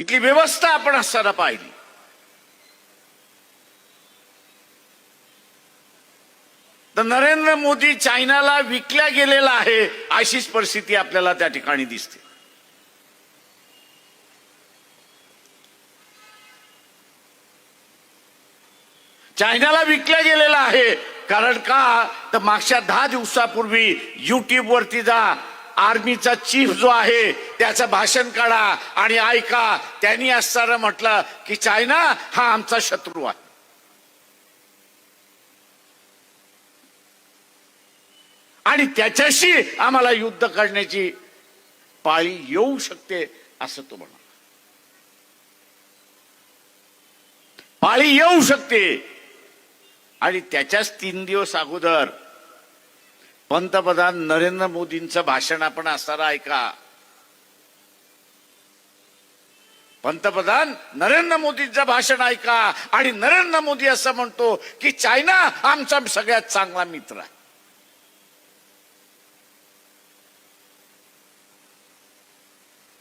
इथली व्यवस्था आपण असताना पाहिली. तर नरेंद्र मोदी चायनाला विकल्या गेलेला आहे अशीच परिस्थिती आपल्याला त्या ठिकाणी दिसते. चायनाला विकल्या गेलेला आहे. कारण का तर मागच्या 10 दिवसापूर्वी युट्यूब वरती जा, आर्मीचा चीफ जो आहे त्याचं भाषण काढा आणि ऐका. त्यांनी असताना म्हटलं की चायना हा आमचा शत्रू आहे. आणि त्याच्याशी आम्हाला युद्ध करण्याची पाळी येऊ शकते असं तो म्हणाला. पाळी येऊ शकते. आणि त्याच्याच 3 दिवस अगोदर पंतप्रधान नरेंद्र मोदींचं भाषण आपण असताना ऐका. पंतप्रधान नरेंद्र मोदींचं भाषण ऐका आणि नरेंद्र मोदी असं म्हणतो की चायना आमचा सगळ्यात चांगला मित्र आहे.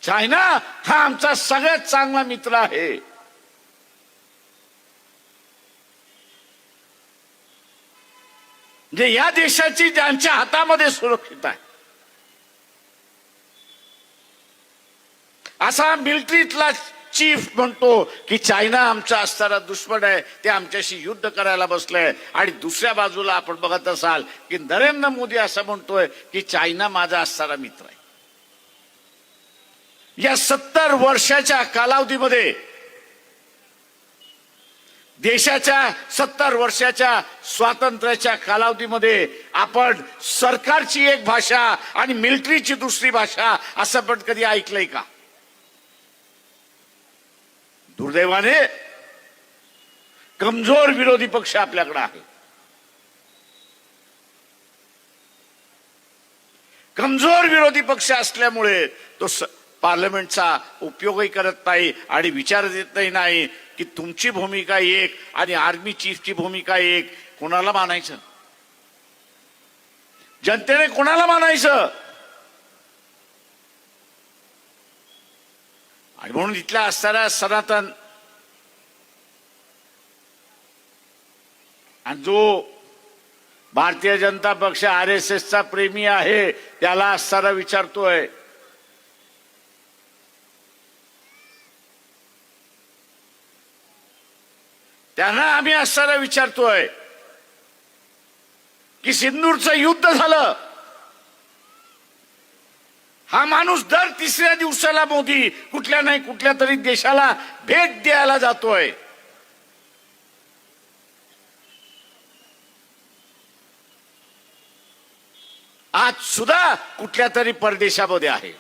चायना हा आमचा सगळ्यात चांगला मित्र आहे. म्हणजे या देशाची ज्यांच्या हातामध्ये सुरक्षित आहे असा मिलिटरीतला चीफ म्हणतो की चायना आमचा असणारा दुश्मन आहे, ते आमच्याशी युद्ध करायला बसलंय. आणि दुसऱ्या बाजूला आपण बघत असाल की नरेंद्र मोदी असं म्हणतोय की चायना माझा असणारा मित्र आहे. या 70 वर्षाच्या कालावधीमध्ये, देशाच्या 70 वर्षाच्या स्वातंत्र्याच्या कालावधीमध्ये आपण सरकारची एक भाषा आणि मिलिटरीची दुसरी भाषा असं पण कधी ऐकलंय का? दुर्दैवाने कमजोर विरोधी पक्ष आपल्याकडे आहे. कमजोर विरोधी पक्ष असल्यामुळे तो पार्लमेंटचा उपयोगही करत नाही आणि विचार देतही नाही की तुमची भूमिका एक आणि आर्मी चीफची भूमिका एक. कोणाला मानायचं? जनतेने कोणाला मानायचं? आणि म्हणून इथल्या असणारा सनातन आणि जो भारतीय जनता पक्ष RSSचा प्रेमी आहे त्याला असणारा विचारतोय, त्यांना आम्ही असताना विचारतोय की सिंदूरचं युद्ध झालं, हा माणूस दर 3ऱ्या दिवसाला मोदी कुठल्या नाही कुठल्या तरी देशाला भेट द्यायला जातोय. आज सुद्धा कुठल्या तरी परदेशामध्ये आहे.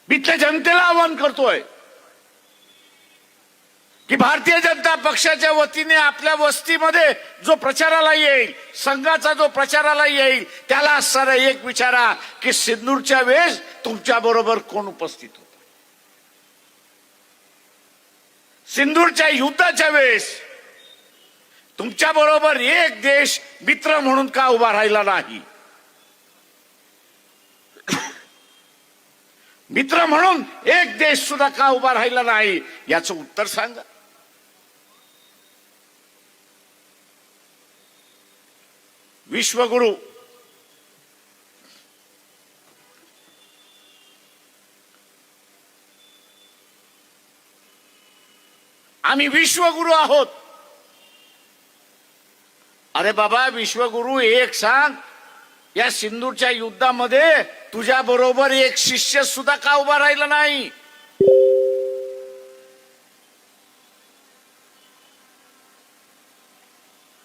मी त्या जनतेला आवाहन करतोय की भारतीय जनता पक्षाच्या वतीने आपल्या वस्तीमध्ये जो प्रचाराला येईल, संघाचा जो प्रचाराला येईल, त्याला असणारा एक विचारा की सिंदूरच्या वेळेस तुमच्या बरोबर कोण उपस्थित होता? सिंदूरच्या युद्धाच्या वेळेस तुमच्या बरोबर एक देश मित्र म्हणून का उभा राहिला नाही? मित्र म्हणून एक देश सुद्धा का उभा राहिला नाही? याचं उत्तर सांगा. विश्वगुरु आम्ही विश्वगुरु आहोत. अरे बाबा, विश्वगुरु एक सांग, या सिंदूरच्या युद्धामध्ये तुझ्या बरोबर एक शिष्य सुद्धा का उभा राहिला नाही?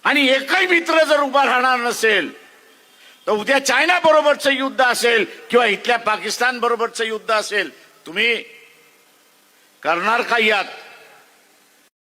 आणि एकही मित्र जर उभा राहणार नसेल तर उद्या चायना बरोबरचं युद्ध असेल किंवा इथल्या पाकिस्तान बरोबरचं युद्ध असेल, तुम्ही करणार का यात?